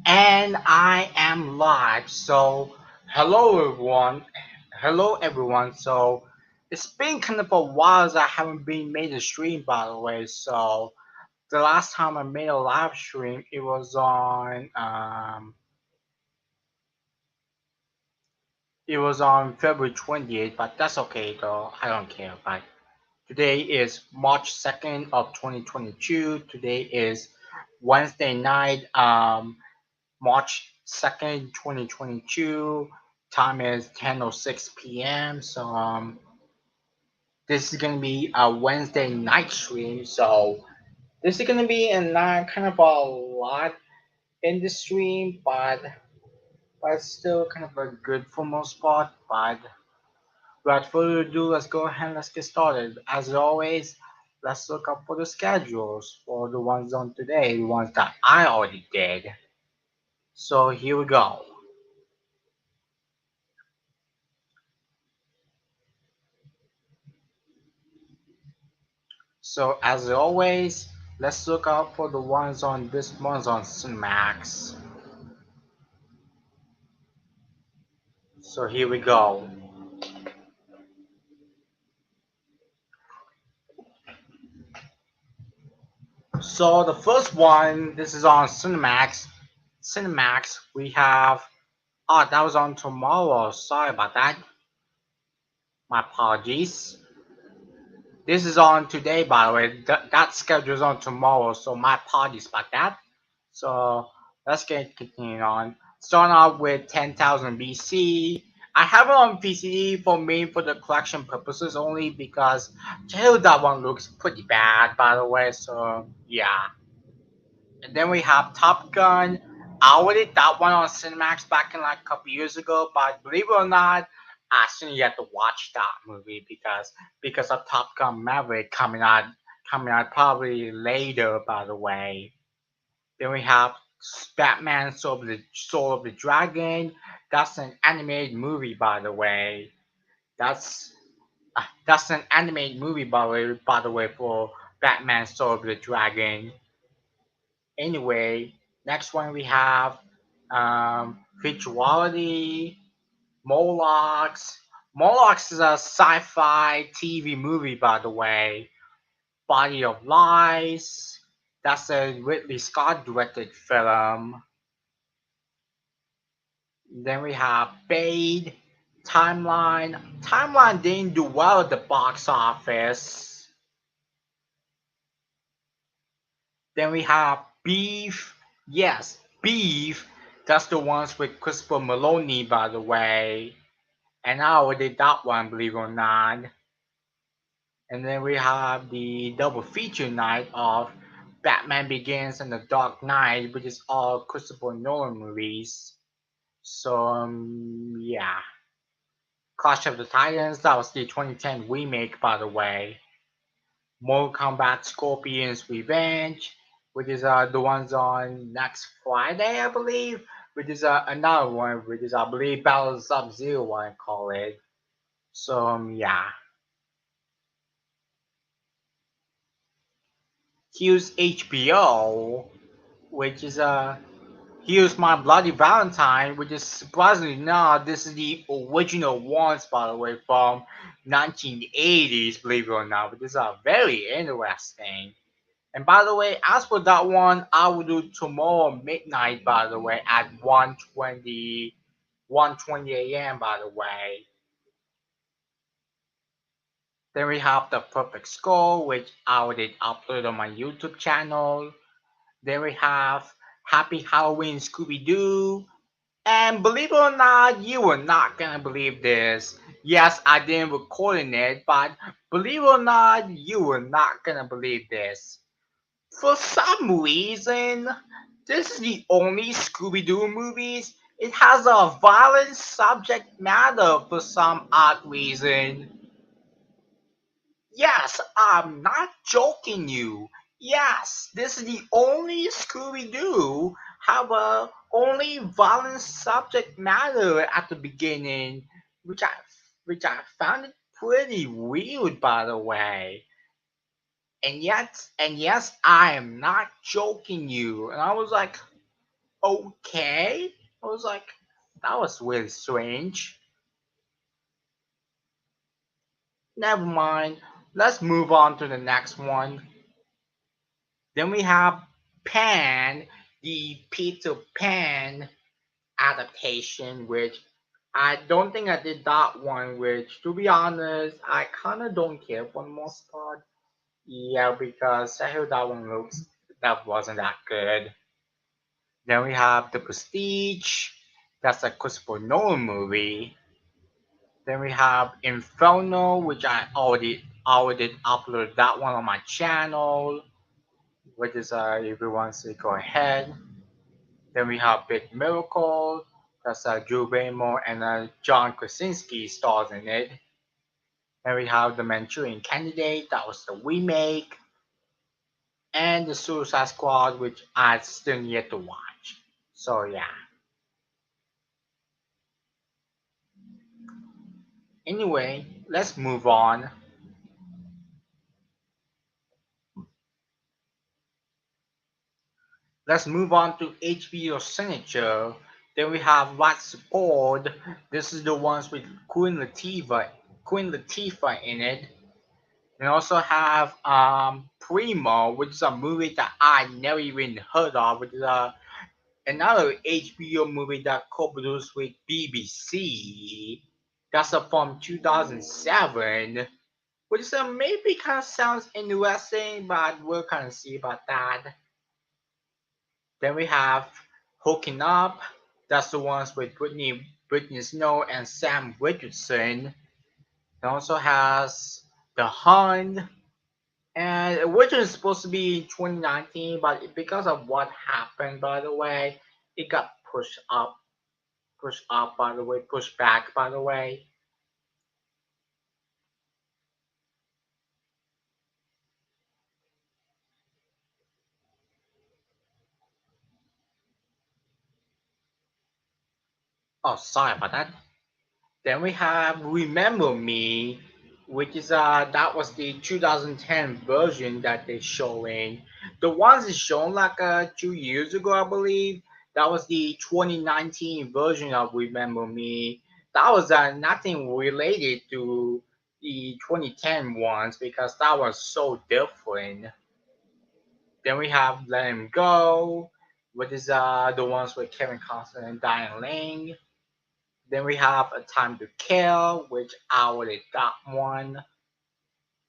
And I am live. So, hello everyone. Hello everyone. So, it's been kind of a while as I haven't been made a stream, by the way. So, the last time I made a live stream, it was on February 28th, but that's okay though. I don't care. But today is March 2nd of 2022. Today is Wednesday night. March 2nd, 2022. Time is 10:06 p.m. So this is gonna be a Wednesday night stream. So this is gonna be a not kind of a lot in the stream, but still kind of a good for most part. But without further ado, let's go ahead and let's get started. As always, let's look up for the schedules for the ones on today, the ones that I already did. So here we go. So as always, let's look out for the ones on this one's on Cinemax. So here we go. So the first one, this is on Cinemax. Cinemax, we have. Oh, that was on tomorrow. Sorry about that. My apologies. This is on today, by the way. That schedule is on tomorrow, so my apologies about that. So let's get continuing on. Starting off with 10,000 BC. I have it on PCD for the collection purposes only because that one looks pretty bad, by the way. So yeah. And then we have Top Gun. I already did that one on Cinemax back in like a couple years ago, but believe it or not, I still yet to watch that movie because of Top Gun Maverick coming out probably later, by the way. Then we have Batman Soul of the Dragon. That's an animated movie, by the way. That's that's an animated movie, by the way, for Batman Soul of the Dragon. Anyway, next one we have Virtuality, Molochs. Molochs is a sci-fi TV movie, by the way. Body of Lies. That's a Ridley Scott directed film. Then we have Fade, Timeline. Timeline didn't do well at the box office. Then we have Beef. Yes, Beef. That's the ones with Christopher Maloney, by the way. And I already did that one, believe it or not. And then we have the double feature night of Batman Begins and The Dark Knight, which is all Christopher Nolan movies. So, yeah. Clash of the Titans, that was the 2010 remake, by the way. Mortal Kombat Scorpion's Revenge, which is the ones on next Friday, I believe, which is another one, which is, I believe, Battle Sub Zero, I call it. So, yeah. Here's HBO, which is here's My Bloody Valentine, which is surprisingly not. This is the original ones, by the way, from 1980s, believe it or not. But this is very interesting. And by the way, as for that one, I will do tomorrow midnight, by the way, at 1:20 a.m., by the way. Then we have The Perfect Score, which I already upload on my YouTube channel. Then we have Happy Halloween Scooby Doo. And believe it or not, you are not gonna believe this. Yes, I didn't record it, but believe it or not, you are not gonna believe this. For some reason, this is the only Scooby Doo movies. It has a violent subject matter for some odd reason. Yes, I'm not joking you. Yes, this is the only Scooby Doo have a only violent subject matter at the beginning, which I found it pretty weird, by the way. And yes, I am not joking you. And I was like, okay. I was like, that was really strange. Never mind. Let's move on to the next one. Then we have Pan, the Peter Pan adaptation, which I don't think I did that one, which to be honest, I kinda don't care for the most part. Yeah, because I heard that one looks that wasn't that good. Then we have The Prestige. That's a Christopher Nolan movie. Then we have Inferno, which I already uploaded that one on my channel, which is if you want to go ahead. Then we have Big Miracle. That's Drew Barrymore and John Krasinski stars in it. Then we have The Manchurian Candidate. That was the remake. And The Suicide Squad, which I still need to watch. So yeah. Anyway, let's move on. Let's move on to HBO Signature. Then we have What's Support. This is the ones with Queen Latifah in it. We also have Primo, which is a movie that I never even heard of, which is another HBO movie that co-produced with BBC. That's from 2007, which is maybe kind of sounds interesting, but we'll kind of see about that. Then we have Hooking Up. That's the ones with Brittany Snow and Sam Richardson. It also has The Hunt. And originally supposed to be 2019, but because of what happened, by the way, it got pushed up, by the way, pushed back, by the way. Oh, sorry about that. Then we have Remember Me, which is that was the 2010 version that they're showing. The ones is shown like 2 years ago, I believe. That was the 2019 version of Remember Me. That was nothing related to the 2010 ones because that was so different. Then we have Let Him Go, which is the ones with Kevin Costner and Diane Lane. Then we have A Time to Kill, which I already got one.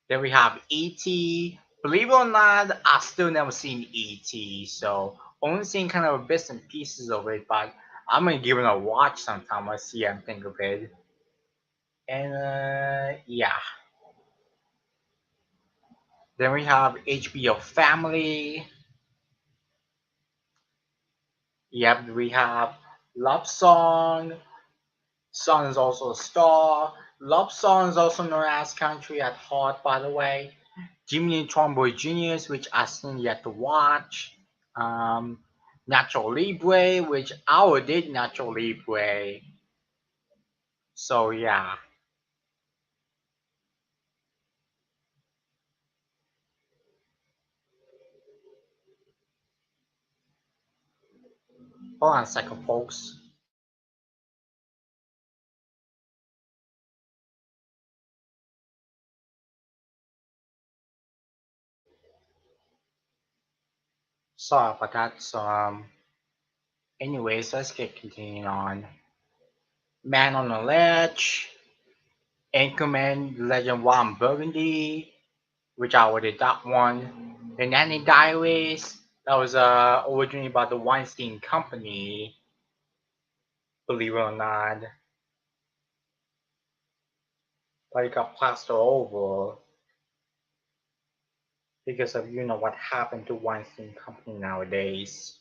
Then we have E.T. Believe it or not, I still never seen E.T. So only seen kind of bits and pieces of it, but I'm gonna give it a watch sometime. I see and think of it. And yeah. Then we have HBO Family. Yep, we have Love Song. Son is also a star. Love Song is also known as Country at Heart, by the way. Jimmy Neutron Boy Genius, which I still yet to watch. Um, Natural Libre, which I did Natural Libre. So yeah. Hold on a second, folks. Sorry about that. So anyways, let's get continuing on. Man on the Ledge, Anchorman, Legend One Burgundy, which I already that one. The Nanny Diaries, that was originally about the Weinstein Company, believe it or not, but it got plastered over because of what happened to Weinstein Company nowadays.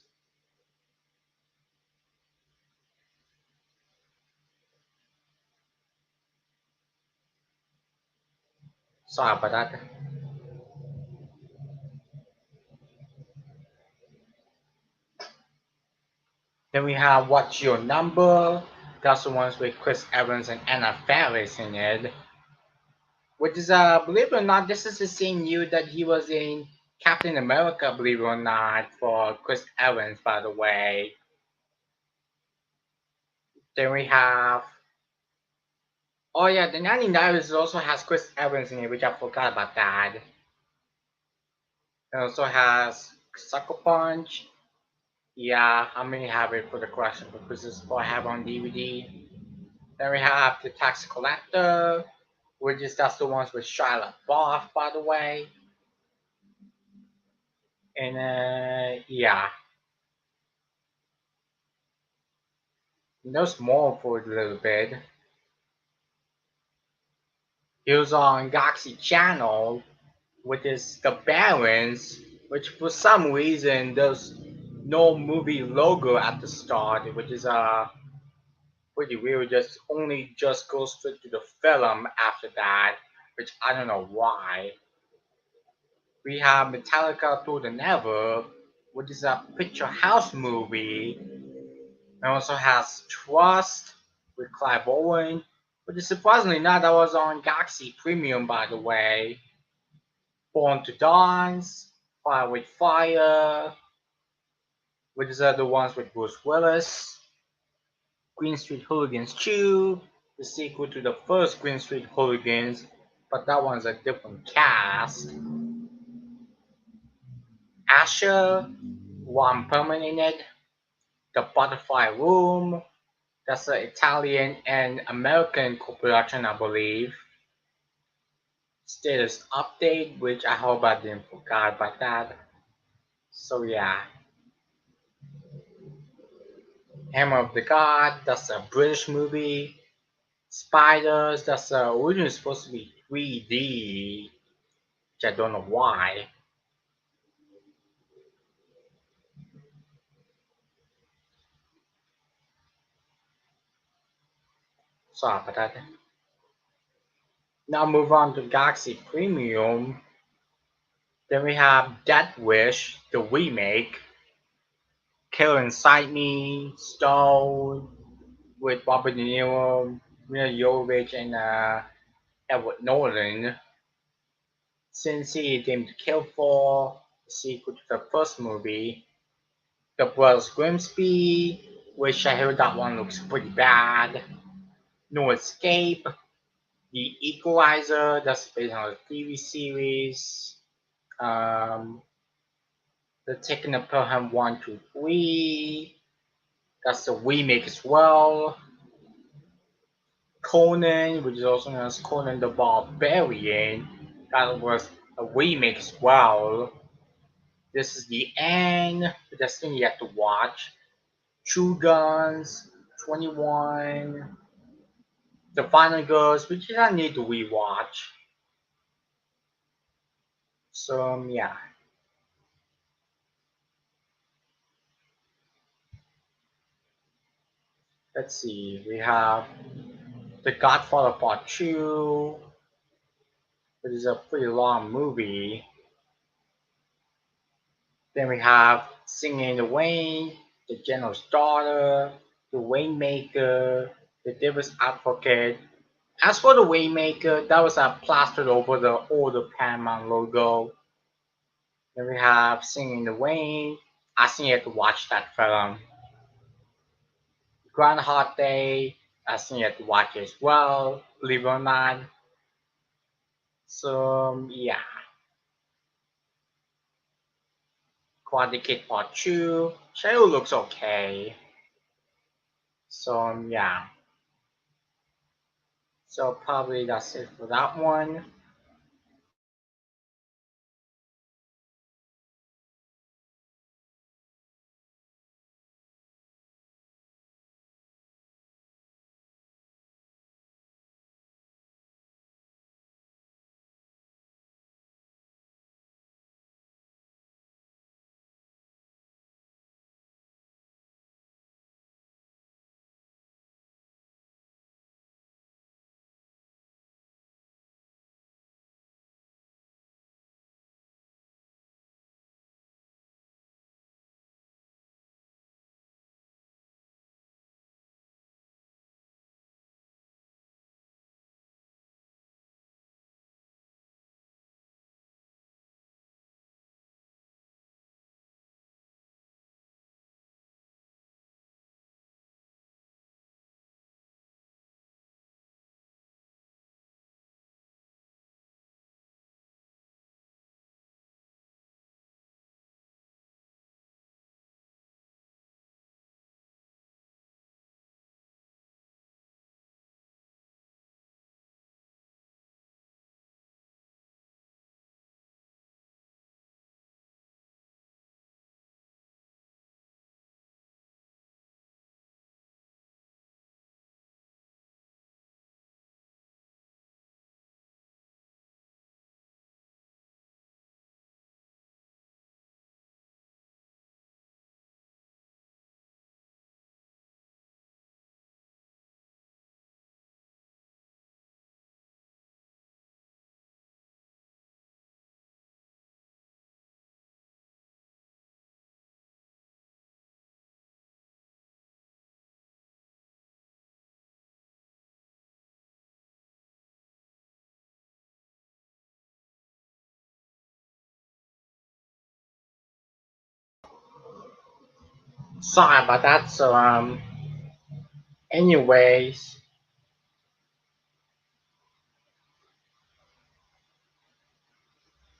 Sorry about that. Then we have What's Your Number? That's the ones with Chris Evans and Anna Faris in it. Which is believe it or not, this is the same year that he was in Captain America, believe it or not, for Chris Evans, by the way. Then we have, oh yeah, the 1990s also has Chris Evans in it, which I forgot about that. It also has Sucker Punch. Yeah, I may have it for the collection purposes, but I have on DVD. Then we have the Tax Collector, which is that's the ones with Shia LaBeouf, by the way. And yeah, there's more for a little bit. He was on Galaxy Channel, which is the Barons, which for some reason there's no movie logo at the start, which is pretty weird. Just go straight to the film after that, which I don't know why. We have Metallica Through the Never, which is a picture house movie. It also has Trust with Clive Owen, which is surprisingly not that was on Galaxy Premium, by the way. Born to Dance, Fire with Fire, which is the ones with Bruce Willis. Green Street Hooligans 2, the sequel to the first Green Street Hooligans, but that one's a different cast. Asher, One Permanent in it, The Butterfly Room, that's an Italian and American co-production, I believe. Status update, which I hope I didn't forget about that. So yeah, Hammer of the God, that's a British movie. Spiders, that's originally supposed to be 3D, which I don't know why. Sorry about that. Now move on to Galaxy Premium. Then we have Death Wish, the remake. Kill Inside Me, Stone, with Robert De Niro, Mila Jovovich, and Edward Norton. Sin City Game to Kill For, the sequel to the first movie. The Brothers Grimsby, which I heard that one looks pretty bad. No Escape, The Equalizer, that's based on a TV series. Um, the Taking the Pelham 1, 2, 3, that's the remake as well. Conan, which is also known as Conan the Barbarian, that was a remake as well. This is the end, that's thing you have to watch. True Guns, 21, The Final Girls, which you don't need to rewatch. So yeah, let's see. We have The Godfather Part 2, which is a pretty long movie. Then we have Singing in the Rain, The General's Daughter, The Rainmaker, The Devil's Advocate. As for The Rainmaker, that was plastered over the older Paramount logo. Then we have Singing in the Rain. I still have to watch that film. Groundhog Day. I still have to watch it as well, believe it or not. So yeah, Karate Kid Part 2. Shadow looks okay. So yeah. So probably that's it for that one. Sorry about that. So anyways,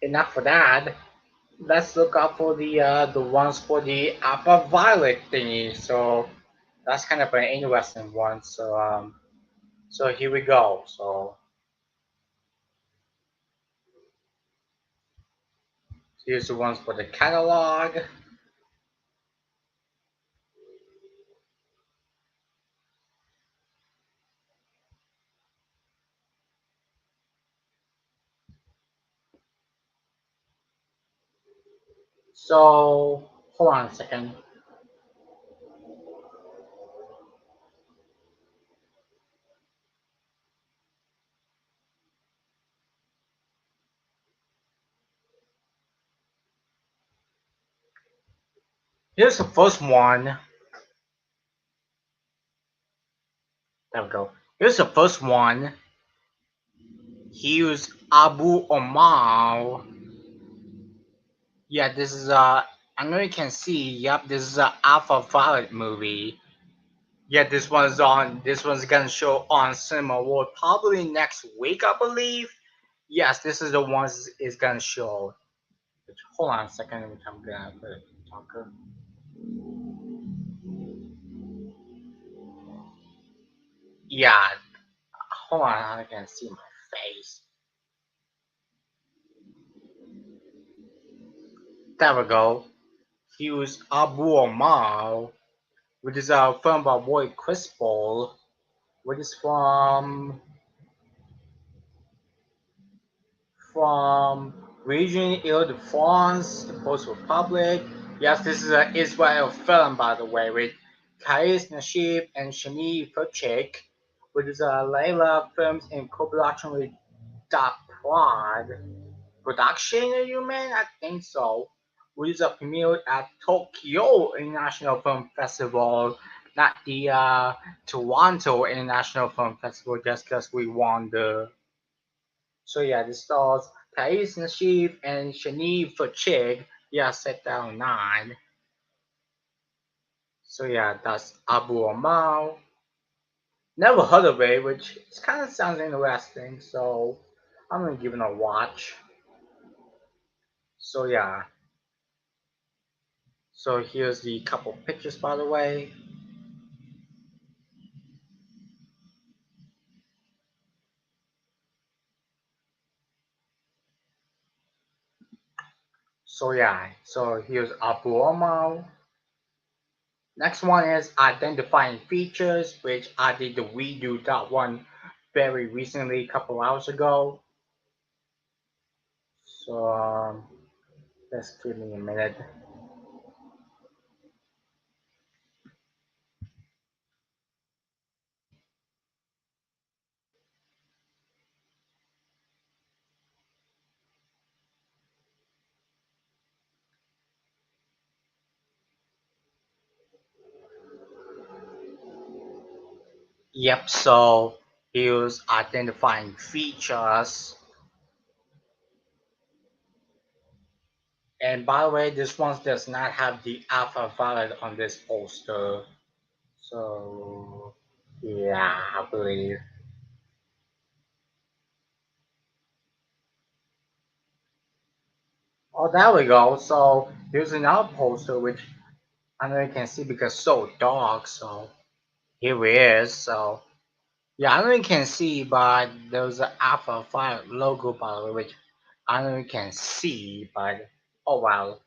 enough for that. Let's look up for the ones for the ultraviolet thingy. So that's kind of an interesting one. So here we go. So here's the ones for the catalog. So hold on a second. Here's the first one. There we go. Here's the first one. Here's Abu Omar. Yeah, this is I know you can see. Yep, this is a Alpha Violet movie. Yeah, this one's gonna show on Cinema World probably next week, I believe. Yes, this is the ones is gonna show. Hold on a second, I'm gonna put it talker. Yeah, hold on, I can see my face. There we go. Here's Abu Omar, which is a film by boy Chris Paul, which is from region Ile-de-France, the Post-Republic. Yes, this is an Israel film, by the way, with Kais Nashib and Shani Furchik, which is a Layla Films in co-production with Da Prod Production, you mean? I think so. Which is a premiered at Tokyo International Film Festival, not the Toronto International Film Festival, just because we won the so yeah, this stars Thais Nassif and Shani Fachig. Yeah, set down nine. So yeah, that's Abu Amal. Never heard of it, which kind of sounds interesting. So I'm gonna give it a watch. So yeah. So here's the couple pictures, by the way. So yeah. So here's Abu Amal. Next one is identifying features, which I did the redo that one very recently, a couple hours ago. So just give me a minute. Yep, so here's identifying features. And by the way, this one does not have the alpha valid on this poster. So yeah, I believe. Oh, there we go. So here's another poster which I know you can see because it's so dark. So here it is. So yeah, I know you can see, but there's an alpha file logo by the way, which I know you can see, but oh well.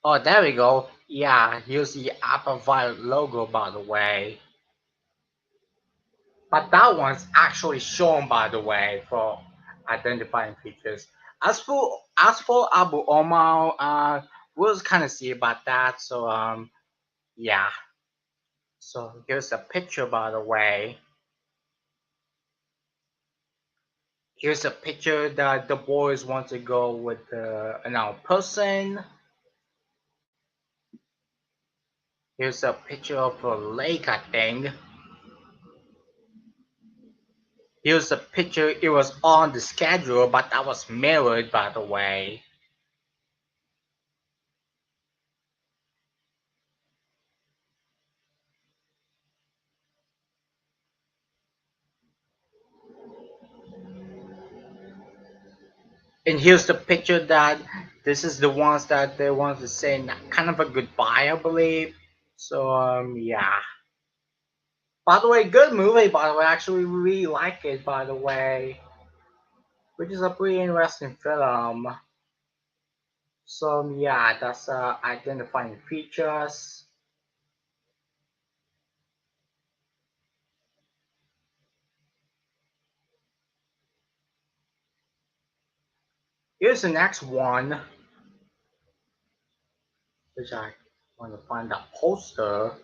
Oh, there we go. Yeah, here's the Apple Violet logo, by the way. But that one's actually shown, by the way, for identifying features. As for Abu Omar, we'll kind of see about that. So yeah. So here's a picture, by the way. Here's a picture that the boys want to go with another person. Here's a picture of a lake, I think. Here's the picture. It was on the schedule, but that was mirrored, by the way. And here's the picture that this is the ones that they want to say kind of a goodbye, I believe. So yeah. By the way, good movie. By the way, actually really like it. By the way, which is a pretty interesting film. So yeah, that's identifying features. Here's the next one, which I want to find the poster.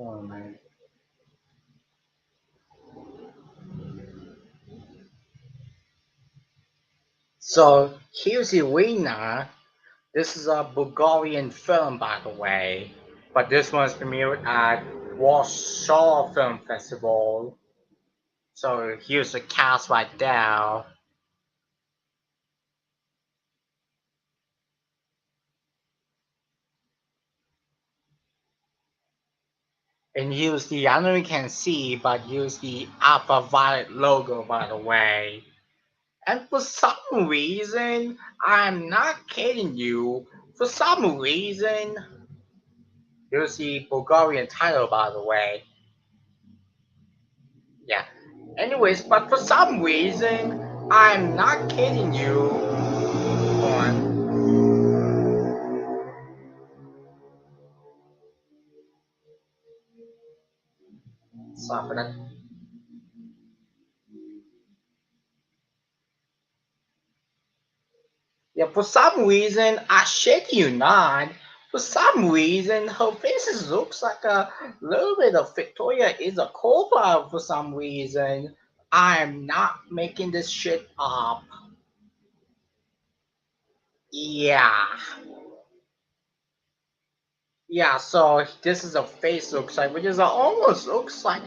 Oh man. So here's Irina. This is a Bulgarian film, by the way, but this one's premiered at Warsaw Film Festival. So here's the cast right there. And use the, I don't know if you can see, but use the Alpha Violet logo, by the way. And for some reason, I'm not kidding you, for some reason, here's the Bulgarian title, by the way. Yeah. Anyways, but for some reason, I'm not kidding you. Hold on. Sorry for that. Yeah, for some reason, I shit you not. For some reason, her face looks like a little bit of Victoria is a Cobra for some reason. I'm not making this shit up. Yeah. Yeah, so this is a face looks like, which is almost looks like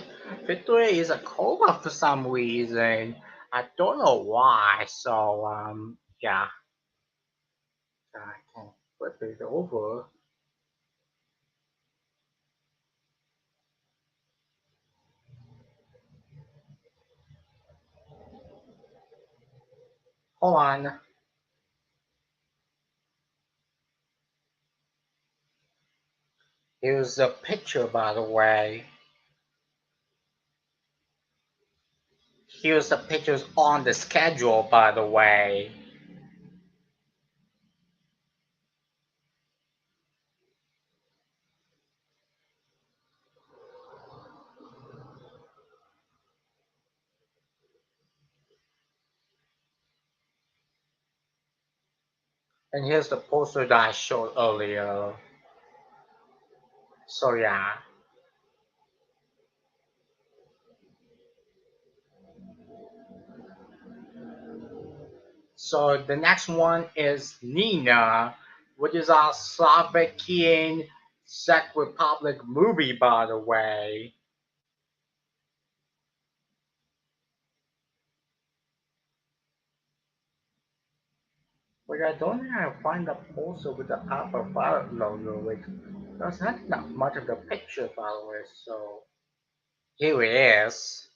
Victoria is a Cobra for some reason. I don't know why. So yeah, I can flip it over. Hold on. Here's the picture, by the way. Here's the pictures on the schedule, by the way. And here's the poster that I showed earlier. So yeah. So the next one is Nina, which is a Slovakian Czech Republic movie, by the way. But I don't think I find the poster with the Alpha Violet logo, which there's not much of the picture, by the way. So here it is.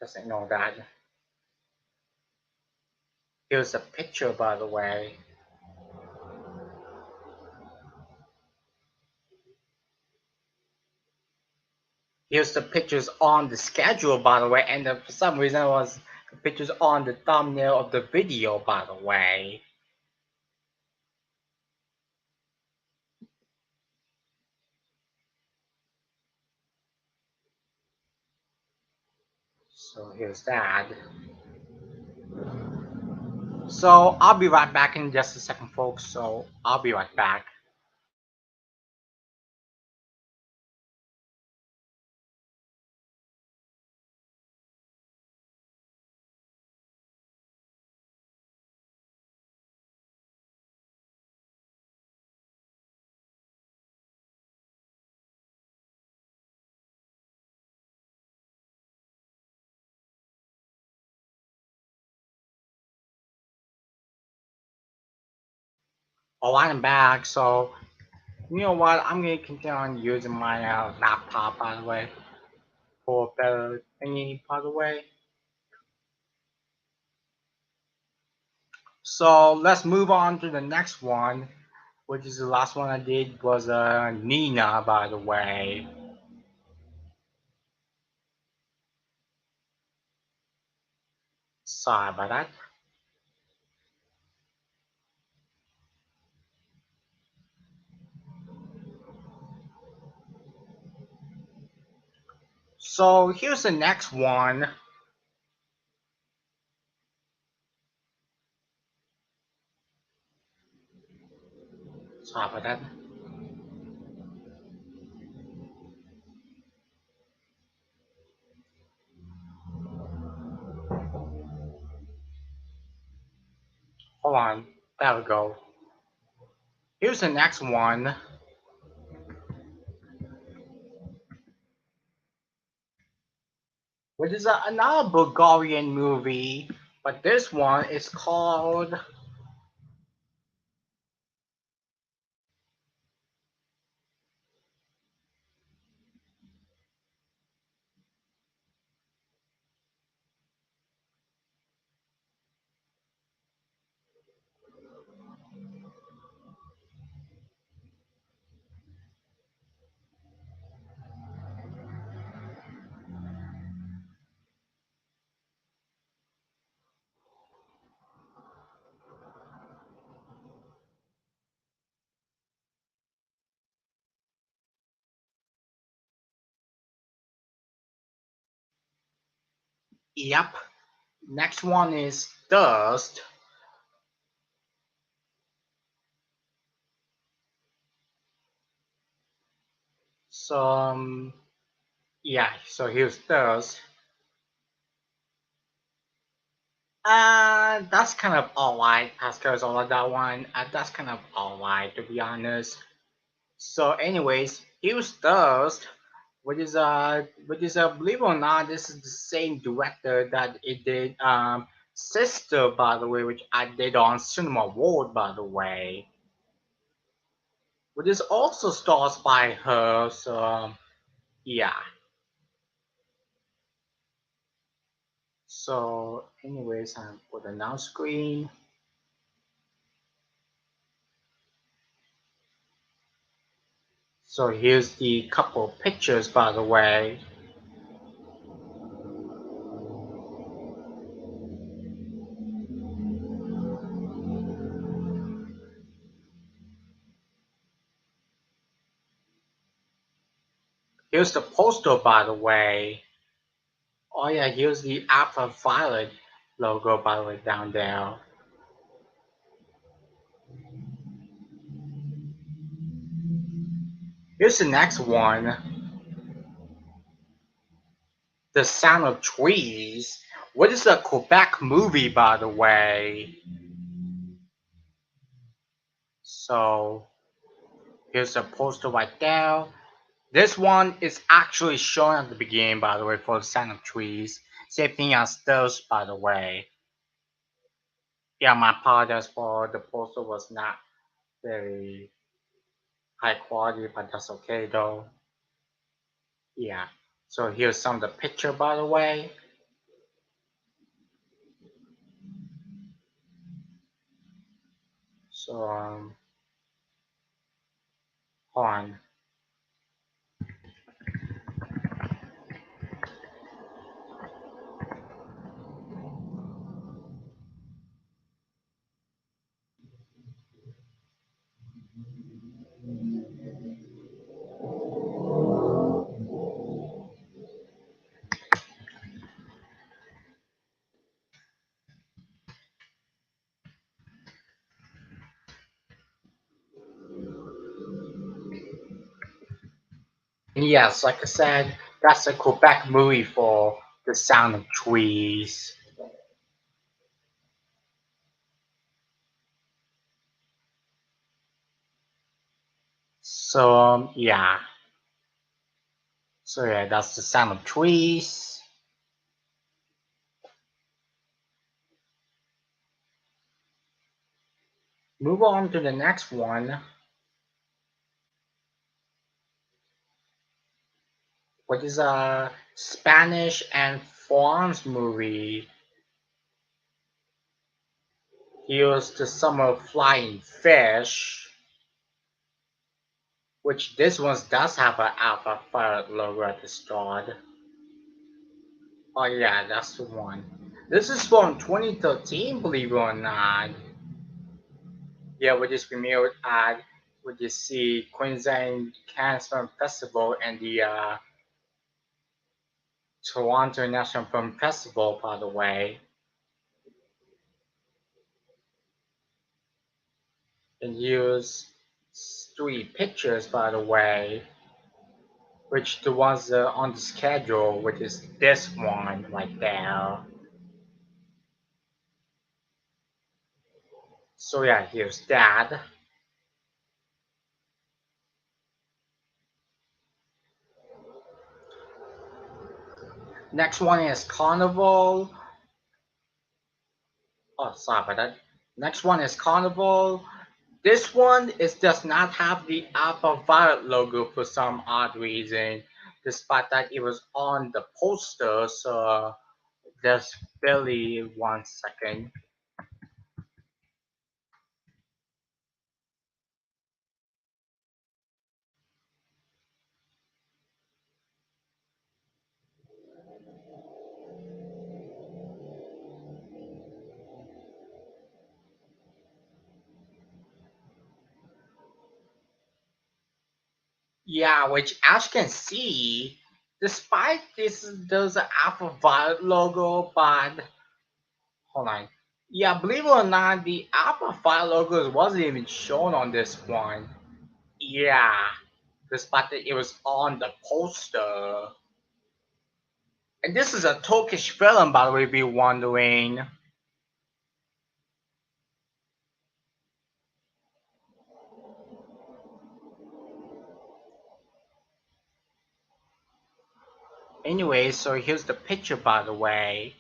Just ignore that. Here's a picture, by the way. Here's the pictures on the schedule, by the way, and for some reason it was the pictures on the thumbnail of the video, by the way. So here's that. So I'll be right back in just a second, folks. So I'll be right back. Alright, I'm back. So you know what? I'm gonna continue on using my laptop, by the way, for better thingy, by the way. So let's move on to the next one, which is the last one I did was Nina, by the way. Sorry about that. So here's the next one. Sorry about that. Hold on. There we go. Here's the next one, which is another Bulgarian movie, but this one is called. Yep. Next one is Dust. So yeah. So here's Dust. That's kind of alright. Pascal's all of that one. That's kind of alright, to be honest. So, anyways, here's Dust, which is believe it or not, this is the same director that it did Sister, by the way, which I did on Cinema World, by the way, which is also stars by her. So yeah. So, anyways, I put a now screen. So here's the couple pictures, by the way. Here's the poster, by the way. Oh yeah, here's the Alpha Violet logo, by the way, down there. Here's the next one, The Sound of Trees. What is a Quebec movie, by the way? So here's a poster right there. This one is actually shown at the beginning, by the way, for The Sound of Trees. Same thing as those, by the way. Yeah, my apologies for the poster was not very high quality, but that's okay though. Yeah. So here's some of the picture, by the way. So hold on. And yes, like I said, that's a Quebec movie for The Sound of Trees. So yeah. So yeah, that's The Sound of Trees. Move on to the next one, which is a Spanish and France movie. Here's The Summer Flying Fish, which this one does have an Alpha Fire logo at the start. Oh yeah, that's the one. This is from 2013, believe it or not. Yeah, we just premiered at we just see Queensland Cannes Film Festival and the Toronto International Film Festival, by the way. And use three pictures, by the way, which the ones that are on the schedule, which is this one right there. So yeah, here's that. Next one is Carnival. Oh, sorry about that. Next one is Carnival. This one is does not have the Alpha Violet logo for some odd reason, despite that it was on the poster. So just barely 1 second. Yeah, which as you can see, despite this, there's an Alpha Violet logo, but hold on. Yeah, believe it or not, the Alpha Violet logo wasn't even shown on this one. Yeah, despite that it was on the poster. And this is a Turkish film, by the way, if you're wondering. Anyway, so here's the picture, by the way.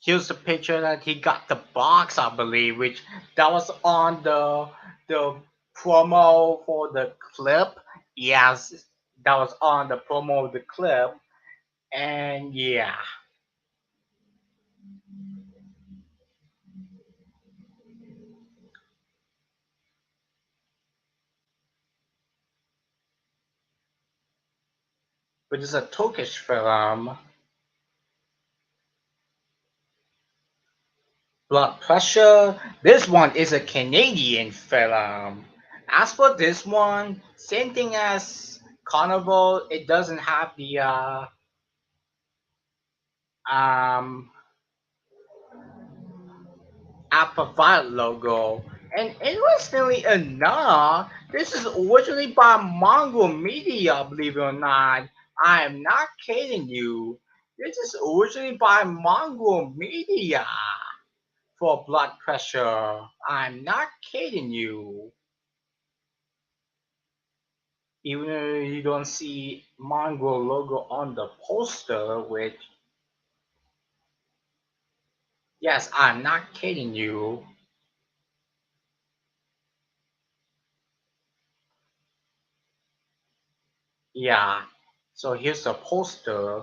Here's the picture that he got the box, I believe, which that was on the promo for the clip. Yes, that was on the promo of the clip, and yeah, which is a Turkish film. Blood Pressure. This one is a Canadian film. As for this one, same thing as Carnival. It doesn't have the um Apple logo. And interestingly enough, this is originally by Mongo Media, believe it or not. I am not kidding you. This is originally by Mongo Media for Blood Pressure. I'm not kidding you. Even though you don't see Mongo logo on the poster, which, yes, I'm not kidding you. Yeah. So here's the poster.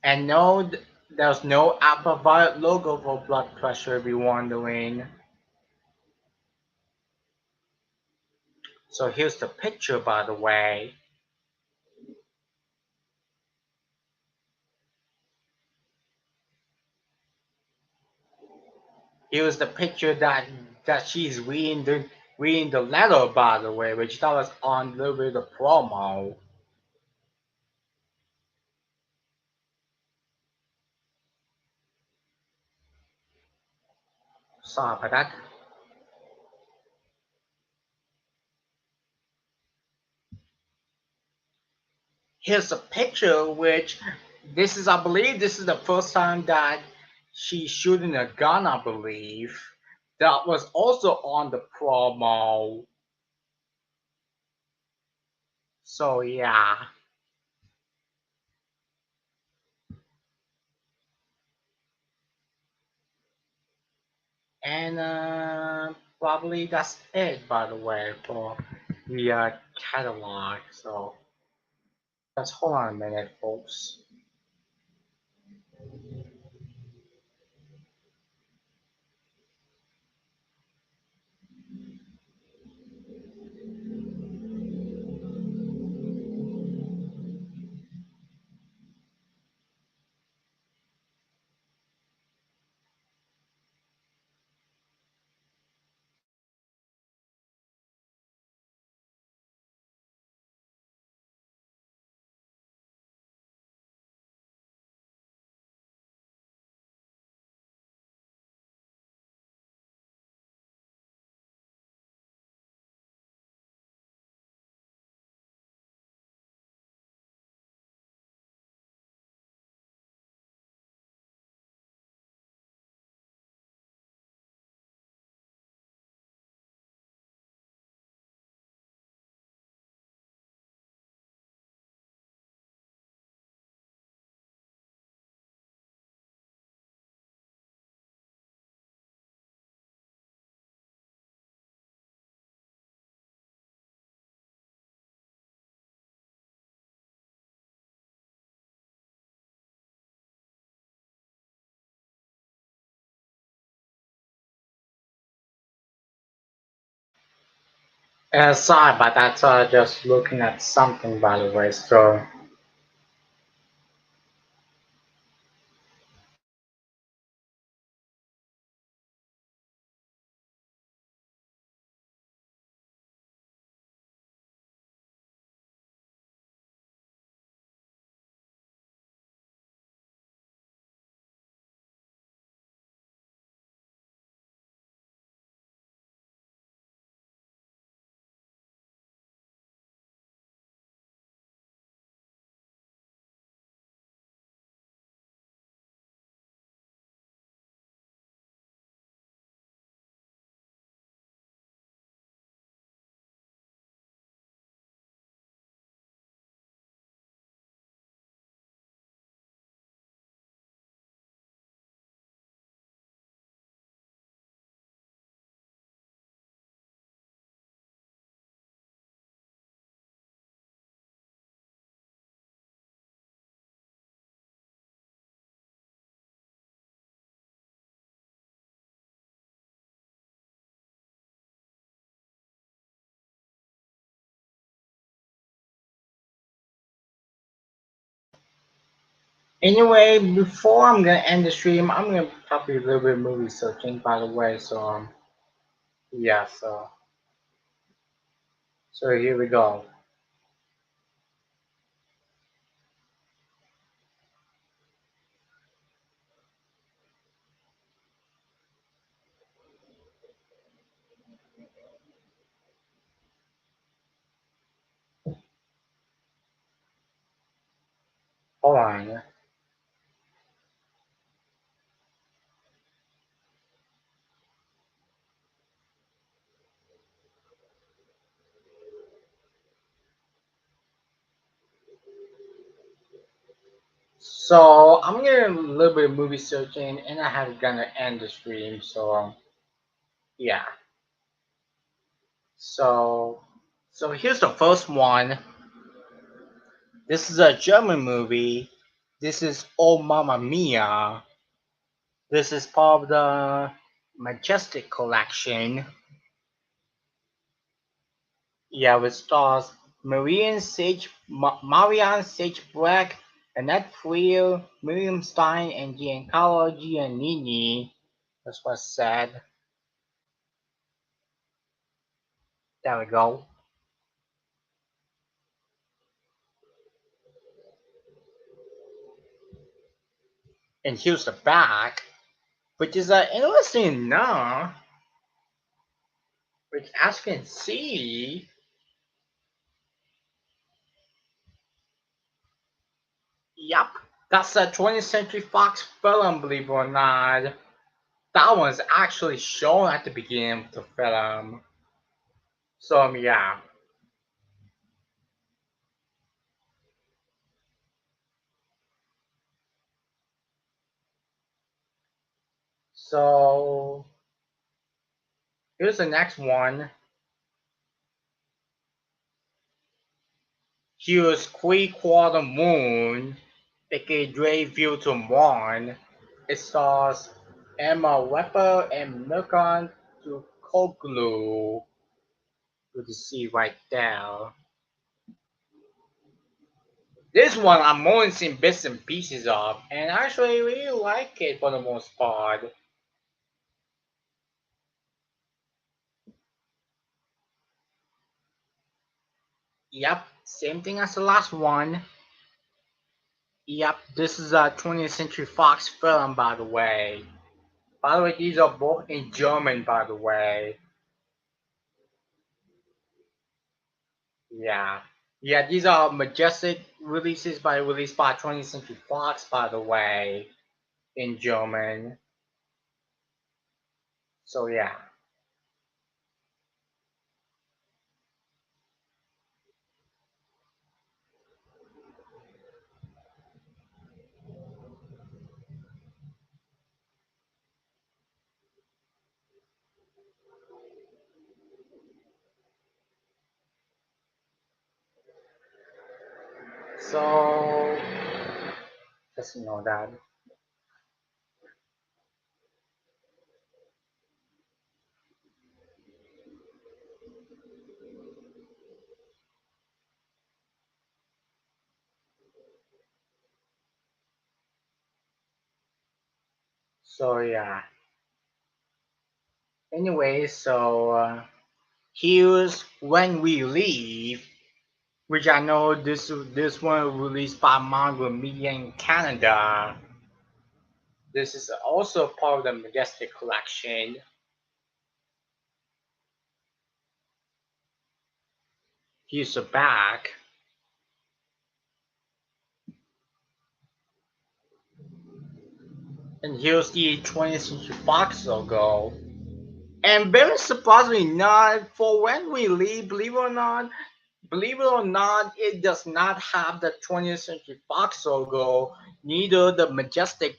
And no, there's no Apple Violet logo for blood pressure if you're wondering. So here's the picture, by the way. Here's the picture that she's reading the letter, by the way, which that was on the little bit of promo. Sorry about that. Here's a picture which this is, I believe this is the first time that she's shooting a gun, I believe. That was also on the promo. So yeah. And probably that's it, by the way, for the catalog. So let's hold on a minute, folks. Sorry about that. So just looking at something, by the way. Anyway, before I'm gonna end the stream, I'm gonna probably a little bit of movie searching, by the way. Yeah. So here we go. Hold on. So I'm gonna a little bit of movie searching, and I have gonna end the stream. Yeah. So so here's the first one. This is a German movie. This is Oh Mamma Mia. This is part of the Majestic Collection. Yeah, with stars Marianne Sage Black, Annette Friel, Miriam Stein, and Giancarlo Giannini. That's what's said. There we go. And here's the back. which is interesting enough, which as you can see, yep, that's a 20th Century Fox film, believe it or not. That one's actually shown at the beginning of the film. So yeah. So here's the next one. Here's Three Quarter Moon, aka Dre View to Mourn. It stars Emma Webber and Milkan Tukoglu. Good to see right there. This one I'm only seeing bits and pieces of, and I actually really like it for the most part. Yep, same thing as the last one. Yep, this is a 20th Century Fox film, by the way. By the way, these are both in German, by the way. Yeah. Yeah, these are Majestic released by 20th Century Fox, by the way, in German. So yeah. So just know that. So yeah. Anyway, here's When We Leave, which I know this one released by Manga Media in Canada. This is also part of the Majestic collection. Here's the back. And here's the 20th Century Fox logo. And very surprisingly not, for When We Leave, believe it or not, it does not have the 20th Century Fox logo, neither the Majestic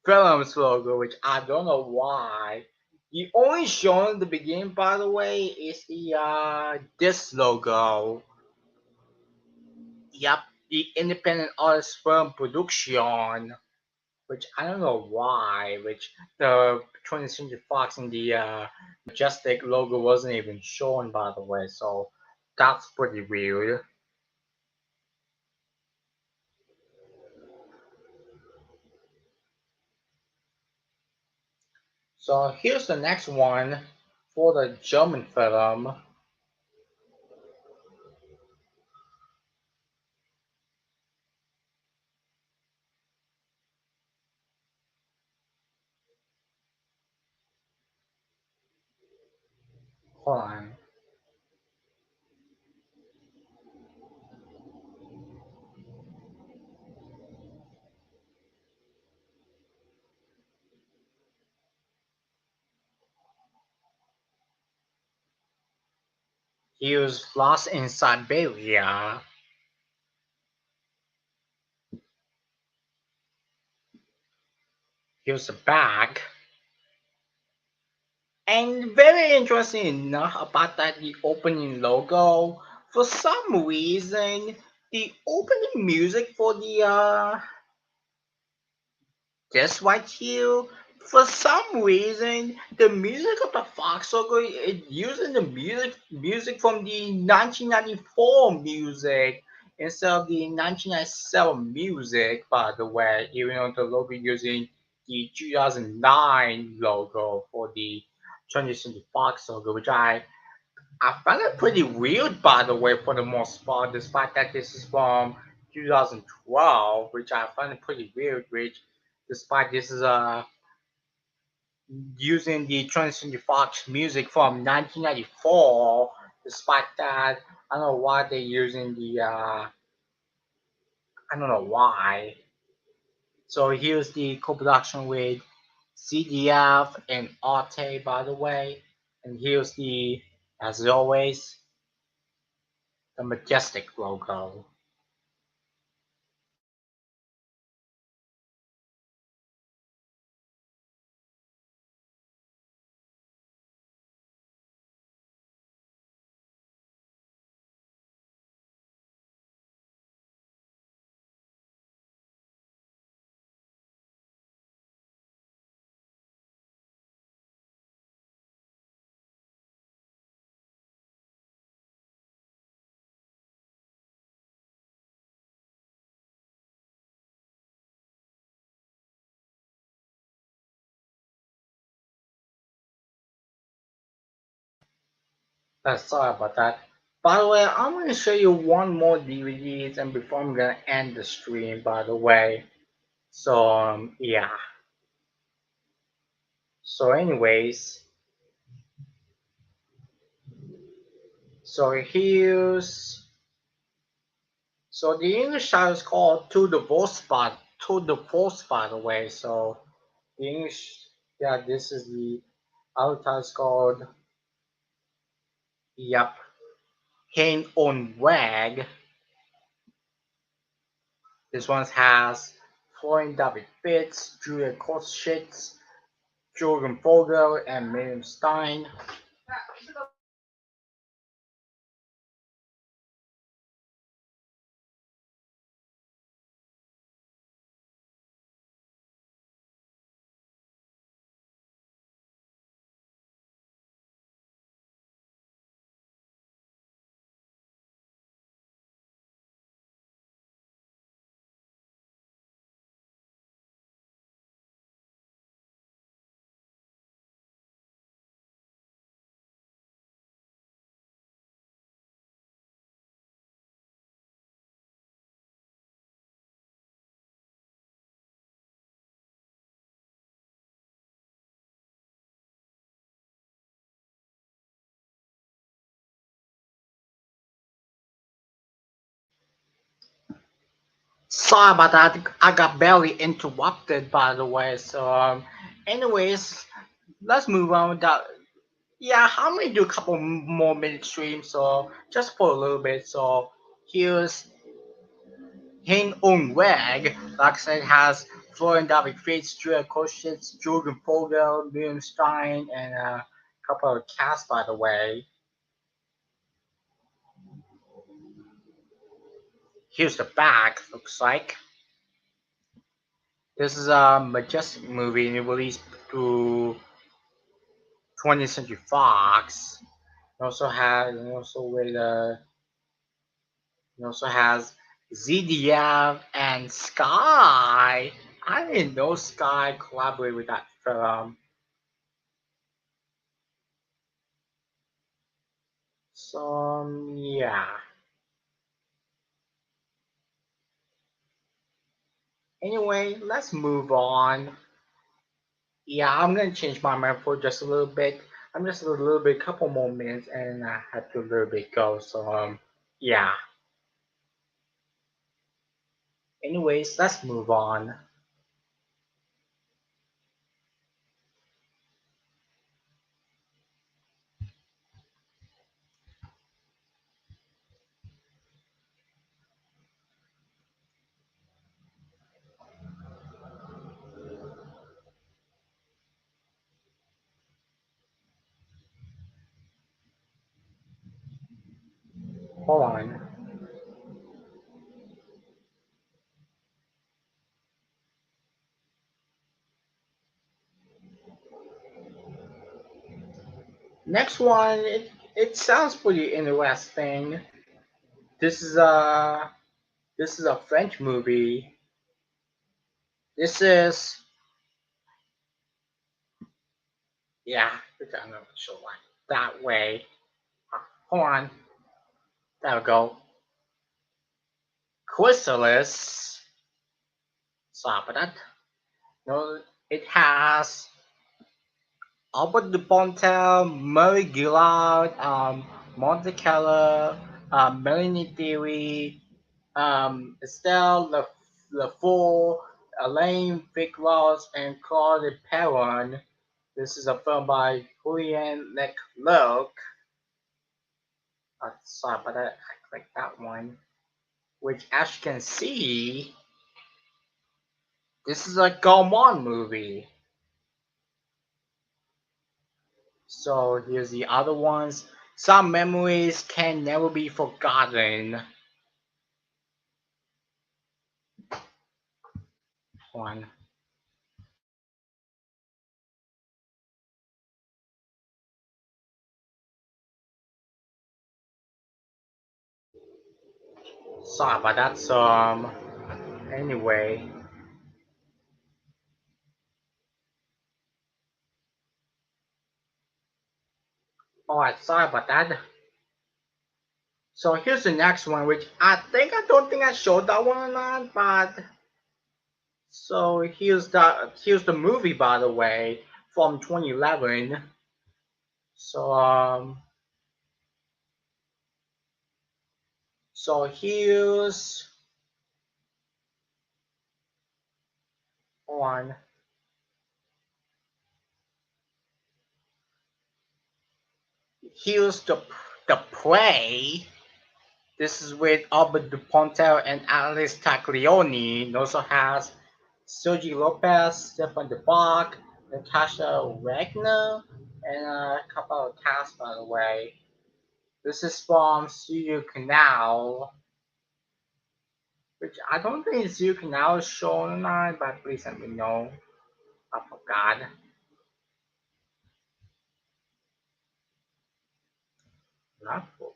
Films logo, which I don't know why. The only shown in the beginning, by the way, is the this logo. Yep, the independent artist firm production, which I don't know why, which the 20th Century Fox and the Majestic logo wasn't even shown, by the way, so that's pretty weird. So here's the next one for the German film. Hold on. Here's Lost in Siberia. Here's the back. And very interesting enough about that, the opening logo. For some reason, the opening music for the this right here, for some reason, the music of the Fox logo is using the music from the 1994 music instead of the 1997 music. By the way, even though the logo using the 2009 logo for the 20th Century Fox logo, which I found it pretty weird, by the way, for the most part, despite that this is from 2012, which I find it pretty weird, which despite this is a using the 20th Century Fox music from 1994. Despite that, I don't know why they're using the. I don't know why. So here's the co-production with CDF and Arte, by the way. And here's the, as always, the Majestic logo. Sorry about that. By the way, I'm going to show you one more DVDs and before I'm going to end the stream, by the way. So, yeah. So, anyways, so here's, so the English title is called To the Force, by the way. So, the English, yeah, this is the other title is called, yep, Hein on Wag. This one has Florian David Fitz, Julia Kostschitz, Jorgen Vogel, and Miriam Stein. Sorry about that. I got barely interrupted, by the way. So, anyways, let's move on with that. Yeah, I'm gonna do a couple more minute streams, so just for a little bit. So, here's Hein On Weg. Like I said, has Florian David Fritz, Julia Koschitz, Jürgen Vogel, Miriam Stein, and a couple of cast, by the way. Here's the back, looks like. This is a Majestic movie released through 20th Century Fox. It also has ZDF and Sky. I didn't know Sky collaborated with that film. So yeah. Anyway, let's move on. Yeah, I'm gonna change my mind for just a little bit. I'm just a little bit, couple more minutes, and I have to a little bit go. So yeah. Anyways, let's move on. Hold on. Next one, it sounds pretty interesting. This is a this is a French movie. This is yeah, I'm not sure why that way. Hold on, there we go. Chrysalis. Sorry about that. No, it has Albert Dupontel, Murray Gillard, Monte Carlo, Melanie Theory, Estelle Lafaux, Elaine Viclos, and Claude Perron. This is a film by Julian Leclerc. Sorry, but I clicked that one. Which, as you can see, this is a Gaumont movie. So here's the other ones. Some memories can never be forgotten. One. Sorry, but that's anyway. Alright, sorry about that. So here's the next one, which I don't think I showed that one or not, but so here's the movie, by the way, from 2011. So so one here's the play. This is with Albert Dupontel and Alice Taglioni. It also has Sergi Lopez, Stefan de Bach, Natasha Wagner, and a couple of cast, by the way. This is from Studio Canal, which I don't think Studio Canal is shown tonight, but please let me know. I forgot. Not for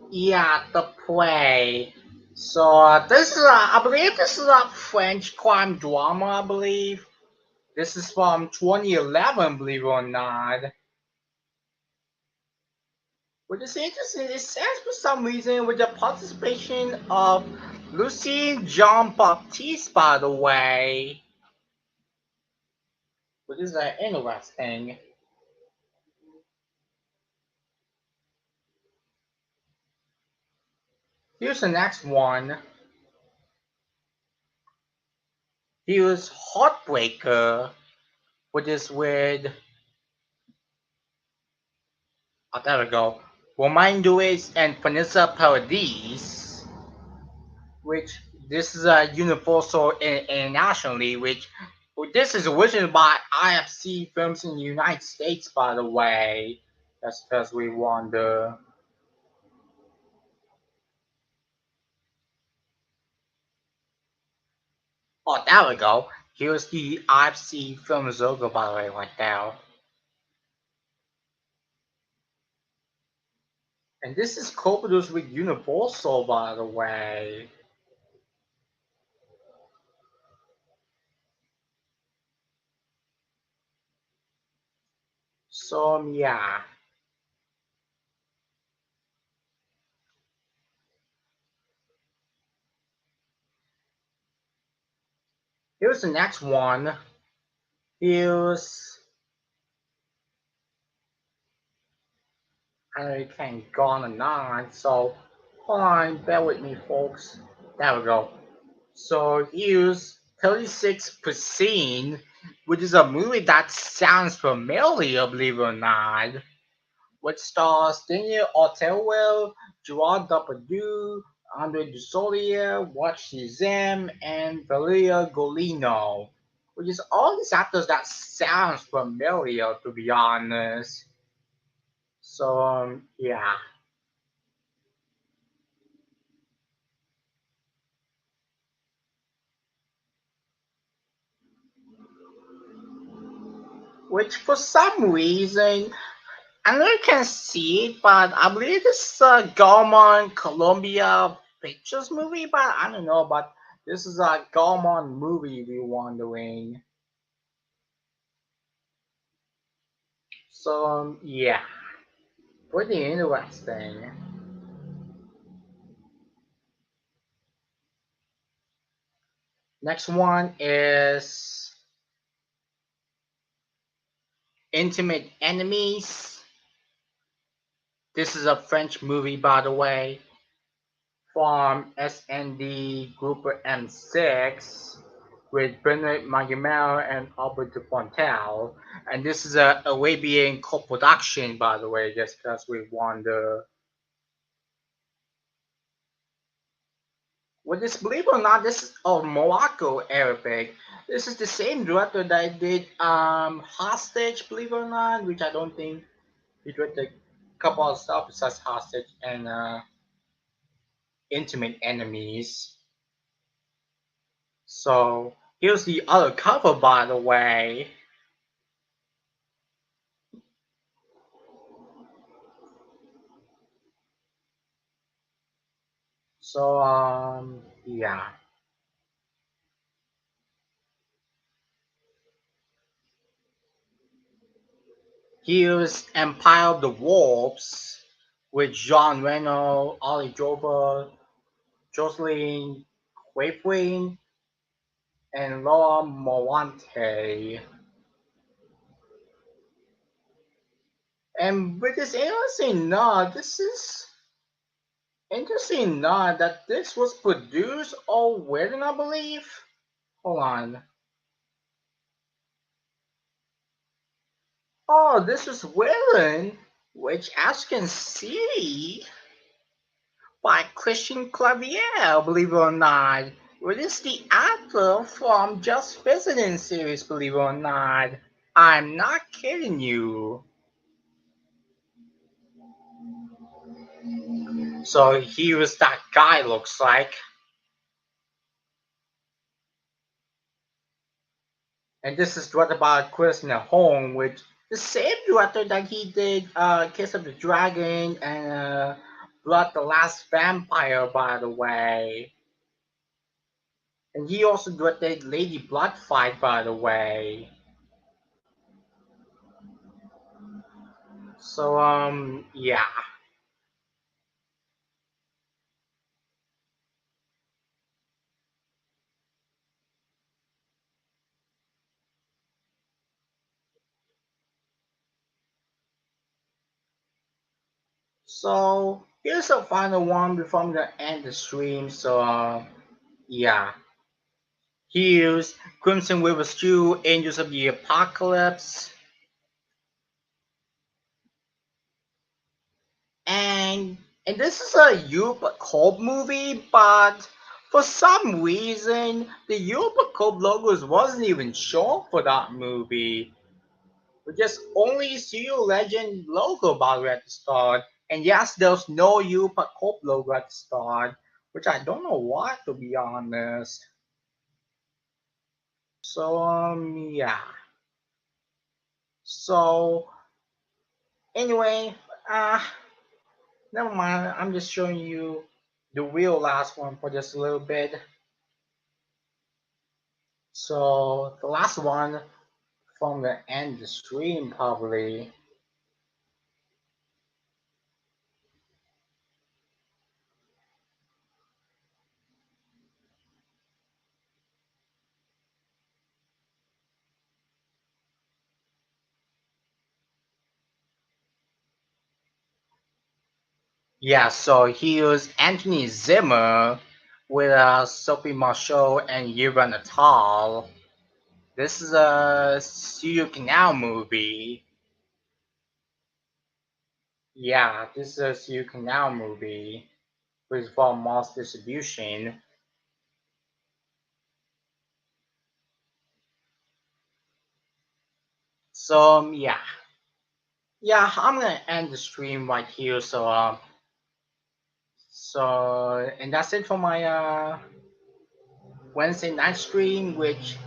yeah, the play. So this is I believe this is a French crime drama. I believe this is from 2011. Believe it or not, which is interesting. It says for some reason with the participation of Lucien Jean Baptiste, by the way, which is interesting. Here's the next one. Here's Heartbreaker, which is with there we go. Romain Duris and Vanessa Paradis, which this is a Universal internationally, which this is originated by IFC Films in the United States, by the way. That's because we won the. Oh, there we go. Here's the IFC Films logo, by the way, right there. And this is co-produced with Universal, by the way. So yeah. Here's the next one. Here's I can't go on and on. So hold on, bear with me, folks. There we go. So here's 36%, which is a movie that sounds familiar, believe it or not. Which stars Daniel Othello, Gerard Depardieu, Andre Dussolier, Watch Shazam, and Valeria Golino. Which is all these actors that sounds familiar, to be honest. So yeah. Which for some reason I never can see it, but I believe this is a Gaumont Columbia Pictures movie, but I don't know, but this is a Gaumont movie, if you're wondering. So yeah, pretty interesting. Next one is Intimate Enemies. This is a French movie, by the way, from SND Grouper M6 with Bernard Maguire and Albert Dupontel. And this is a Arabian co-production, by the way, just because we won the. Well, this, believe it or not, this is of Morocco Arabic. This is the same director that did Hostage, believe it or not, which I don't think he directed a couple of stuff besides Hostage and Intimate Enemies. So here's the other cover, by the way. So yeah. Here's Empire of the Wolves with Jean Reno, Ali Joba, Jocelyn Quaifwin, and Laura Morante. And with this interesting nod, this is interesting nod that this was produced already, I believe. Hold on. Oh, this is Willen, which as you can see by Christian Clavier, believe it or not. It is the actor from Just Visiting series, believe it or not. I'm not kidding you. So he was that guy, looks like. And this is directed by Chris Hong, which the same director that he did Kiss of the Dragon and Blood the Last Vampire, by the way. And he also directed Lady Bloodfight, by the way. So yeah. So here's the final one before I'm gonna end the stream. So yeah. Here's Crimson River Stew, Angels of the Apocalypse, and this is a Europa Corp movie, but for some reason the Europa Corp logos wasn't even shown for that movie. We just only see your legend logo about at the start. And yes, there's no Europa Corp logo at the start, which I don't know why, to be honest. So yeah. So anyway, uh never mind. I'm just showing you the real last one for just a little bit. So the last one from the end of the stream probably. Yeah, so he was Anthony Zimmer with Sophie Marceau and Yuval Natal. This is a Studio Canal movie. Yeah, this is a Studio Canal movie, which is from Moss Distribution. So yeah, I'm gonna end the stream right here. So and that's it for my Wednesday night stream, which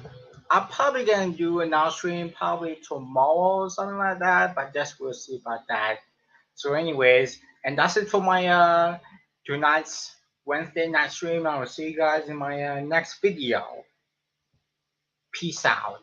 I'm probably gonna do another stream probably tomorrow or something like that, but just we'll see about that. So anyways, and that's it for my tonight's Wednesday night stream. I will see you guys in my next video. Peace out.